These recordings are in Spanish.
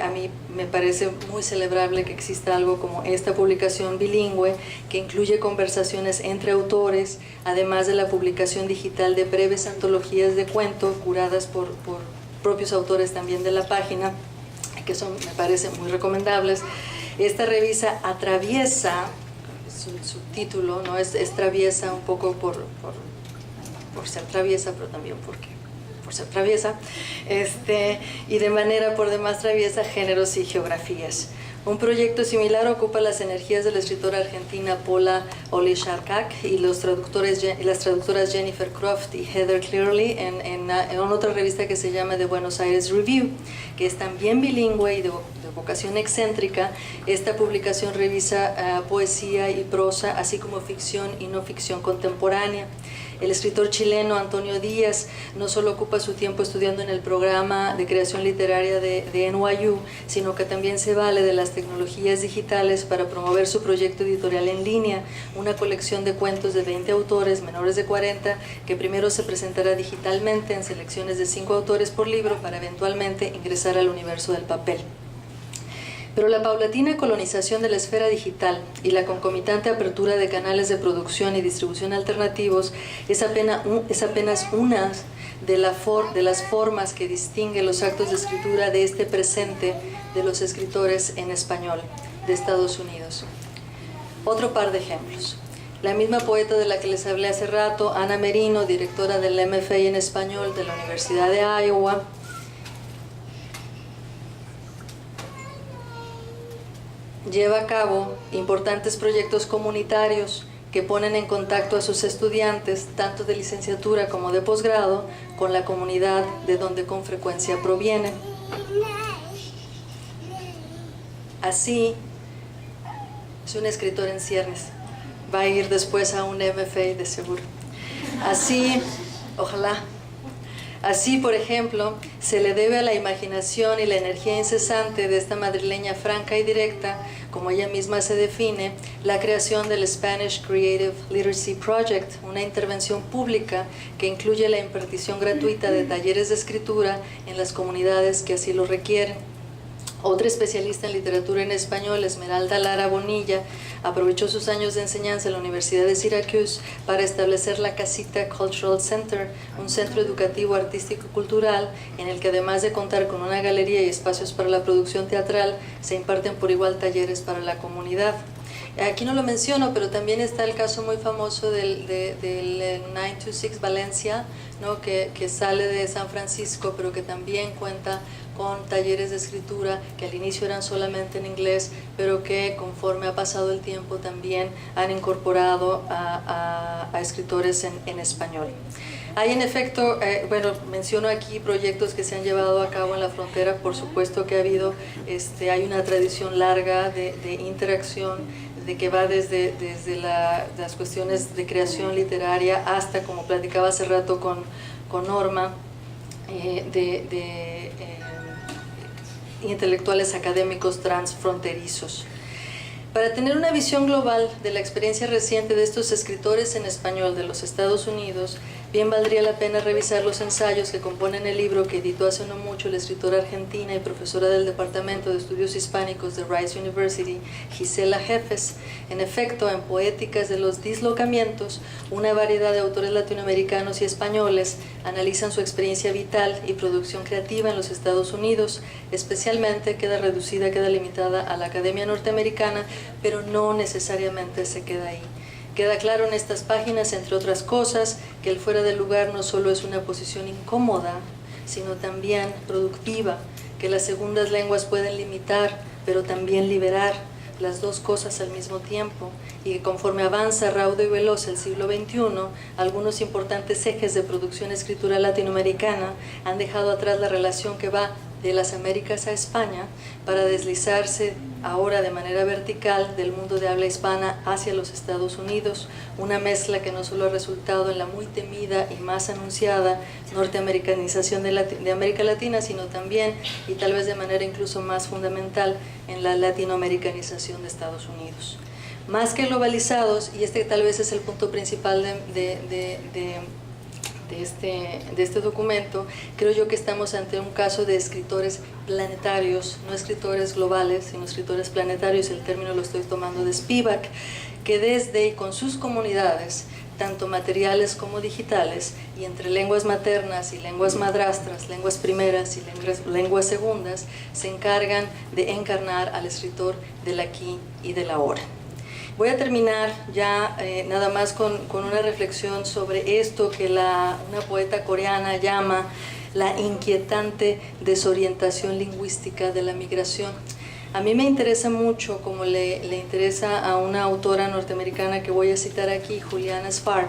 A mí me parece muy celebrable que exista algo como esta publicación bilingüe que incluye conversaciones entre autores, además de la publicación digital de breves antologías de cuento curadas por propios autores también de la página, que son, me parecen muy recomendables. Esta revista atraviesa, su título, ¿no? es traviesa un poco por ser traviesa, pero también por ser traviesa, y de manera por demás traviesa géneros y geografías. Un proyecto similar ocupa las energías de la escritora argentina Paula Olejniczak y las traductoras Jennifer Croft y Heather Clearly en otra revista que se llama The Buenos Aires Review, que es también bilingüe y de vocación excéntrica. Esta publicación revisa poesía y prosa, así como ficción y no ficción contemporánea. El escritor chileno Antonio Díaz no solo ocupa su tiempo estudiando en el programa de creación literaria de NYU, sino que también se vale de las tecnologías digitales para promover su proyecto editorial en línea, una colección de cuentos de 20 autores menores de 40, que primero se presentará digitalmente en selecciones de 5 autores por libro para eventualmente ingresar al universo del papel. Pero la paulatina colonización de la esfera digital y la concomitante apertura de canales de producción y distribución alternativos es apenas una de las formas que distingue los actos de escritura de este presente de los escritores en español de Estados Unidos. Otro par de ejemplos. La misma poeta de la que les hablé hace rato, Ana Merino, directora del MFA en español de la Universidad de Iowa, lleva a cabo importantes proyectos comunitarios que ponen en contacto a sus estudiantes, tanto de licenciatura como de posgrado, con la comunidad de donde con frecuencia provienen. Así, es un escritor en ciernes, va a ir después a un MFA de seguro. Así, ojalá. Así, por ejemplo, se le debe a la imaginación y la energía incesante de esta madrileña franca y directa, como ella misma se define, la creación del Spanish Creative Literacy Project, una intervención pública que incluye la impartición gratuita de talleres de escritura en las comunidades que así lo requieren. Otra especialista en literatura en español, Esmeralda Lara Bonilla, aprovechó sus años de enseñanza en la Universidad de Syracuse para establecer la Casita Cultural Center, un centro educativo artístico y cultural en el que, además de contar con una galería y espacios para la producción teatral, se imparten por igual talleres para la comunidad. Aquí no lo menciono, pero también está el caso muy famoso del 926 Valencia, ¿no? que sale de San Francisco, pero que también cuenta con talleres de escritura que al inicio eran solamente en inglés, pero que conforme ha pasado el tiempo también han incorporado a escritores en español. Hay en efecto, menciono aquí proyectos que se han llevado a cabo en la frontera, por supuesto que ha habido, hay una tradición larga de interacción, de que va desde las cuestiones de creación literaria hasta, como platicaba hace rato con Norma, intelectuales académicos transfronterizos. Para tener una visión global de la experiencia reciente de estos escritores en español de los Estados Unidos, bien valdría la pena revisar los ensayos que componen el libro que editó hace no mucho la escritora argentina y profesora del Departamento de Estudios Hispánicos de Rice University, Gisela Jefes. En efecto, en Poéticas de los Dislocamientos, una variedad de autores latinoamericanos y españoles analizan su experiencia vital y producción creativa en los Estados Unidos. Especialmente queda limitada a la Academia Norteamericana, pero no necesariamente se queda ahí. Queda claro en estas páginas, entre otras cosas, que el fuera de lugar no solo es una posición incómoda, sino también productiva, que las segundas lenguas pueden limitar, pero también liberar, las dos cosas al mismo tiempo, y que conforme avanza raudo y veloz el siglo XXI, algunos importantes ejes de producción escritural latinoamericana han dejado atrás la relación que va de las Américas a España para deslizarse ahora de manera vertical del mundo de habla hispana hacia los Estados Unidos, una mezcla que no solo ha resultado en la muy temida y más anunciada norteamericanización de América Latina, sino también, y tal vez de manera incluso más fundamental, en la latinoamericanización de Estados Unidos. Más que globalizados, y este tal vez es el punto principal de de este documento, creo yo que estamos ante un caso de escritores planetarios, no escritores globales, sino escritores planetarios. El término lo estoy tomando de Spivak, que desde y con sus comunidades, tanto materiales como digitales, y entre lenguas maternas y lenguas madrastras, lenguas primeras y lenguas segundas, se encargan de encarnar al escritor del aquí y del ahora. Voy a terminar ya nada más con una reflexión sobre esto que una poeta coreana llama la inquietante desorientación lingüística de la migración. A mí me interesa mucho, como le interesa a una autora norteamericana que voy a citar aquí, Juliana Spar,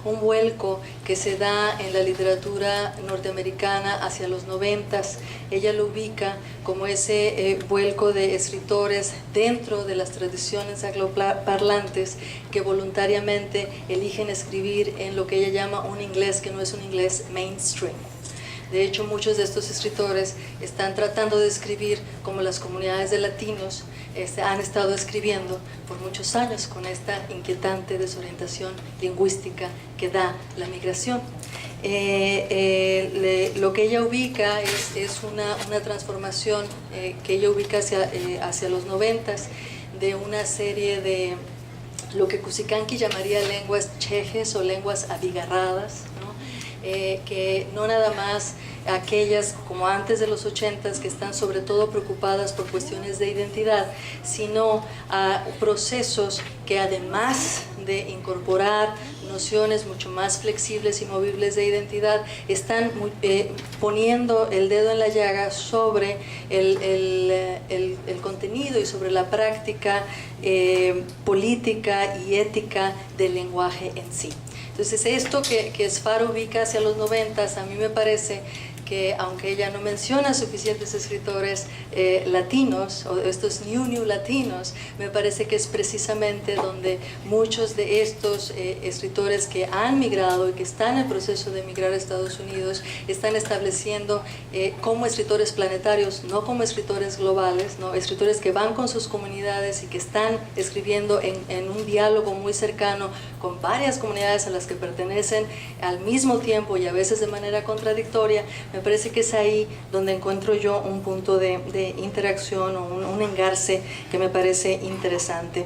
un vuelco que se da en la literatura norteamericana hacia los 90s. Ella lo ubica como ese vuelco de escritores dentro de las tradiciones angloparlantes que voluntariamente eligen escribir en lo que ella llama un inglés que no es un inglés mainstream. De hecho, muchos de estos escritores están tratando de escribir como las comunidades de latinos han estado escribiendo por muchos años, con esta inquietante desorientación lingüística que da la migración. Lo que ella ubica es una transformación que ella ubica hacia los 90s de una serie de lo que Cusicanqui llamaría lenguas chejes o lenguas abigarradas, ¿no? Que no nada más aquellas como antes de los 80s que están sobre todo preocupadas por cuestiones de identidad, sino a procesos que además de incorporar nociones mucho más flexibles y movibles de identidad, están poniendo el dedo en la llaga sobre el contenido y sobre la práctica política y ética del lenguaje en sí. Entonces esto que Spar ubica hacia los 90s, a mí me parece que aunque ella no menciona suficientes escritores latinos o estos new latinos, me parece que es precisamente donde muchos de estos escritores que han migrado y que están en el proceso de migrar a Estados Unidos están estableciendo como escritores planetarios, no como escritores globales, ¿no? Escritores que van con sus comunidades y que están escribiendo en un diálogo muy cercano con varias comunidades a las que pertenecen al mismo tiempo y a veces de manera contradictoria. Me parece que es ahí donde encuentro yo un punto de interacción o un engarce que me parece interesante.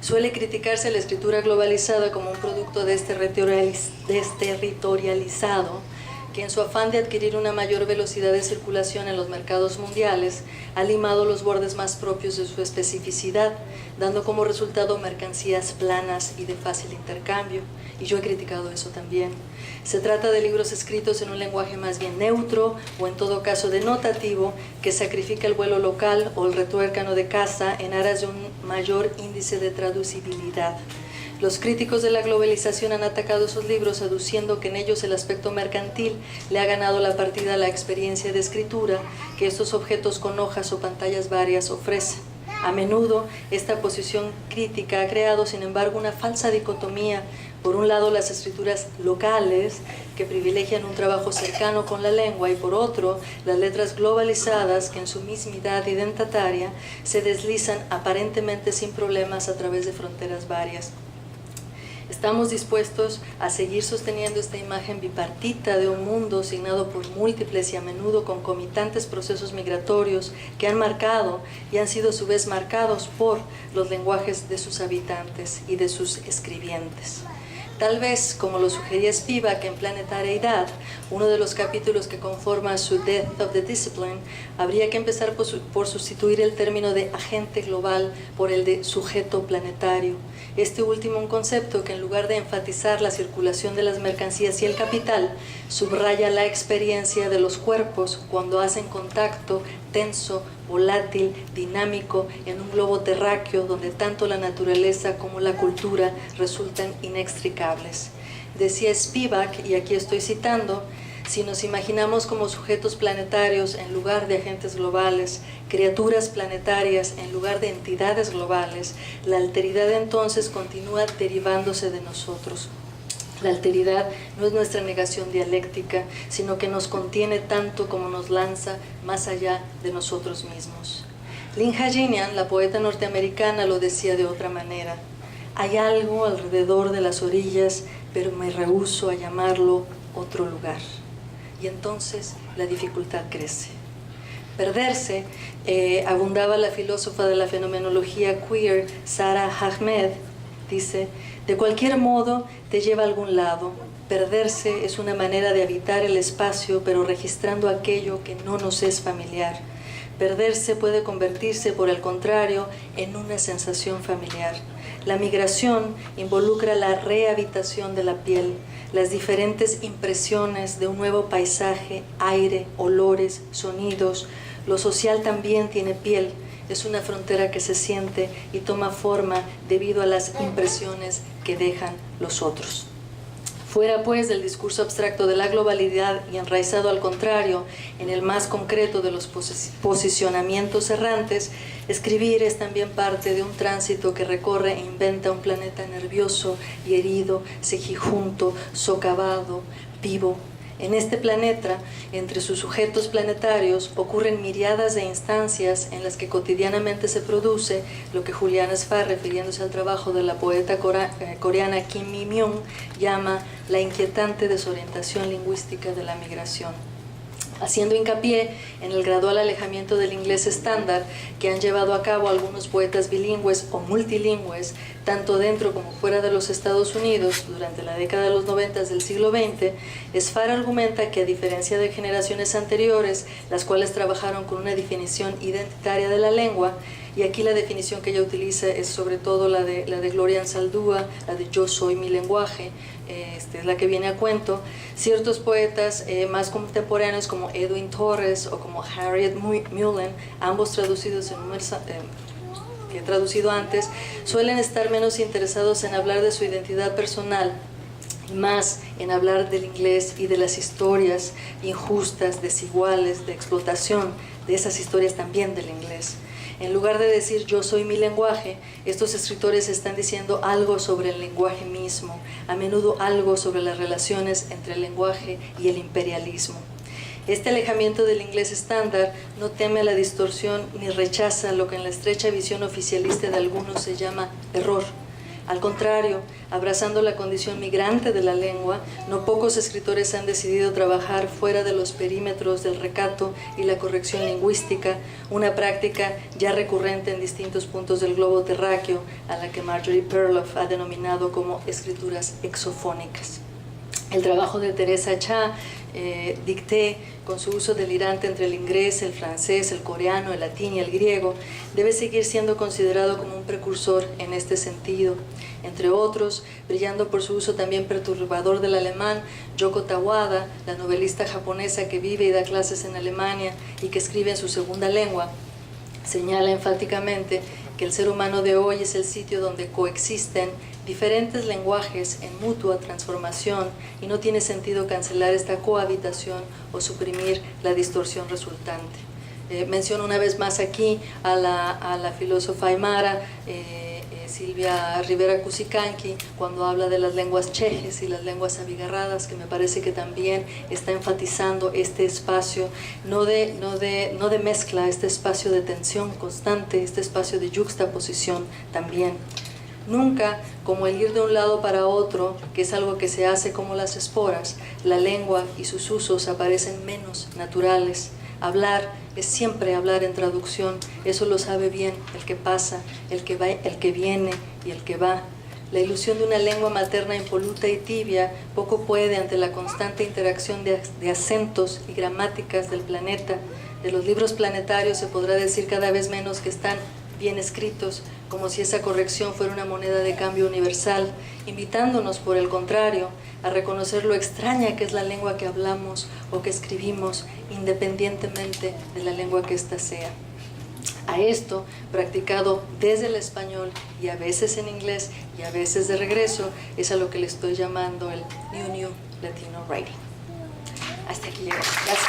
Suele criticarse la escritura globalizada como un producto desterritorializado, que en su afán de adquirir una mayor velocidad de circulación en los mercados mundiales, ha limado los bordes más propios de su especificidad, dando como resultado mercancías planas y de fácil intercambio. Y yo he criticado eso también. Se trata de libros escritos en un lenguaje más bien neutro o en todo caso denotativo, que sacrifica el vuelo local o el retuércano de casa en aras de un mayor índice de traducibilidad. Los críticos de la globalización han atacado esos libros aduciendo que en ellos el aspecto mercantil le ha ganado la partida a la experiencia de escritura que estos objetos con hojas o pantallas varias ofrecen. A menudo, esta posición crítica ha creado, sin embargo, una falsa dicotomía. Por un lado, las escrituras locales, que privilegian un trabajo cercano con la lengua, y por otro, las letras globalizadas, que en su mismidad identataria se deslizan aparentemente sin problemas a través de fronteras varias. Estamos dispuestos a seguir sosteniendo esta imagen bipartita de un mundo signado por múltiples y a menudo concomitantes procesos migratorios que han marcado y han sido a su vez marcados por los lenguajes de sus habitantes y de sus escribientes. Tal vez, como lo sugería Spivak en Planetariedad, uno de los capítulos que conforma su Death of the Discipline, habría que empezar por sustituir el término de agente global por el de sujeto planetario. Este último, un concepto que en lugar de enfatizar la circulación de las mercancías y el capital, subraya la experiencia de los cuerpos cuando hacen contacto tenso, volátil, dinámico en un globo terráqueo donde tanto la naturaleza como la cultura resultan inextricables. Decía Spivak, y aquí estoy citando: si nos imaginamos como sujetos planetarios en lugar de agentes globales, criaturas planetarias en lugar de entidades globales, la alteridad entonces continúa derivándose de nosotros. La alteridad no es nuestra negación dialéctica, sino que nos contiene tanto como nos lanza más allá de nosotros mismos. Lynn Hajinian, la poeta norteamericana, lo decía de otra manera: hay algo alrededor de las orillas pero me rehúso a llamarlo otro lugar. Y entonces la dificultad crece. Perderse, abundaba la filósofa de la fenomenología queer, Sara Ahmed, dice, de cualquier modo te lleva a algún lado. Perderse es una manera de habitar el espacio, pero registrando aquello que no nos es familiar. Perderse puede convertirse, por el contrario, en una sensación familiar. La migración involucra la rehabitación de la piel, las diferentes impresiones de un nuevo paisaje, aire, olores, sonidos. Lo social también tiene piel, es una frontera que se siente y toma forma debido a las impresiones que dejan los otros. Fuera pues del discurso abstracto de la globalidad y enraizado al contrario en el más concreto de los posicionamientos errantes, escribir es también parte de un tránsito que recorre e inventa un planeta nervioso y herido, cejijunto, socavado, vivo. En este planeta, entre sus sujetos planetarios, ocurren miriadas de instancias en las que cotidianamente se produce lo que Julián Sfar, refiriéndose al trabajo de la poeta coreana Kim Mi-myung, llama la inquietante desorientación lingüística de la migración, haciendo hincapié en el gradual alejamiento del inglés estándar que han llevado a cabo algunos poetas bilingües o multilingües, tanto dentro como fuera de los Estados Unidos durante la década de los 90 del siglo XX. Sfar argumenta que, a diferencia de generaciones anteriores, las cuales trabajaron con una definición identitaria de la lengua, y aquí la definición que ella utiliza es sobre todo la de Gloria Anzaldúa, la de yo soy mi lenguaje, es la que viene a cuento. Ciertos poetas más contemporáneos como Edwin Torres o como Harriet Mullen, ambos traducidos que he traducido antes, suelen estar menos interesados en hablar de su identidad personal y más en hablar del inglés y de las historias injustas, desiguales, de explotación, de esas historias también del inglés. En lugar de decir yo soy mi lenguaje, estos escritores están diciendo algo sobre el lenguaje mismo, a menudo algo sobre las relaciones entre el lenguaje y el imperialismo. Este alejamiento del inglés estándar no teme la distorsión ni rechaza lo que en la estrecha visión oficialista de algunos se llama error. Al contrario, abrazando la condición migrante de la lengua, no pocos escritores han decidido trabajar fuera de los perímetros del recato y la corrección lingüística, una práctica ya recurrente en distintos puntos del globo terráqueo, a la que Marjorie Perloff ha denominado como escrituras exofónicas. El trabajo de Teresa Cha, Dictée, con su uso delirante entre el inglés, el francés, el coreano, el latín y el griego, debe seguir siendo considerado como un precursor en este sentido. Entre otros, brillando por su uso también perturbador del alemán, Yoko Tawada, la novelista japonesa que vive y da clases en Alemania y que escribe en su segunda lengua, señala enfáticamente que el ser humano de hoy es el sitio donde coexisten diferentes lenguajes en mutua transformación y no tiene sentido cancelar esta cohabitación o suprimir la distorsión resultante. Menciono una vez más aquí a la filósofa aymara Silvia Rivera Cusicanqui, cuando habla de las lenguas chejes y las lenguas abigarradas, que me parece que también está enfatizando este espacio no de mezcla, este espacio de tensión constante, este espacio de yuxtaposición también. Nunca, como el ir de un lado para otro, que es algo que se hace como las esporas, la lengua y sus usos aparecen menos naturales. Hablar es siempre hablar en traducción, eso lo sabe bien el que pasa, el que va, el que viene y el que va. La ilusión de una lengua materna impoluta y tibia poco puede ante la constante interacción de acentos y gramáticas del planeta. De los libros planetarios se podrá decir cada vez menos que están bien escritos, como si esa corrección fuera una moneda de cambio universal, invitándonos, por el contrario, a reconocer lo extraña que es la lengua que hablamos o que escribimos, independientemente de la lengua que ésta sea. A esto, practicado desde el español y a veces en inglés y a veces de regreso, es a lo que le estoy llamando el New Latino Writing. Hasta aquí llegamos. Gracias.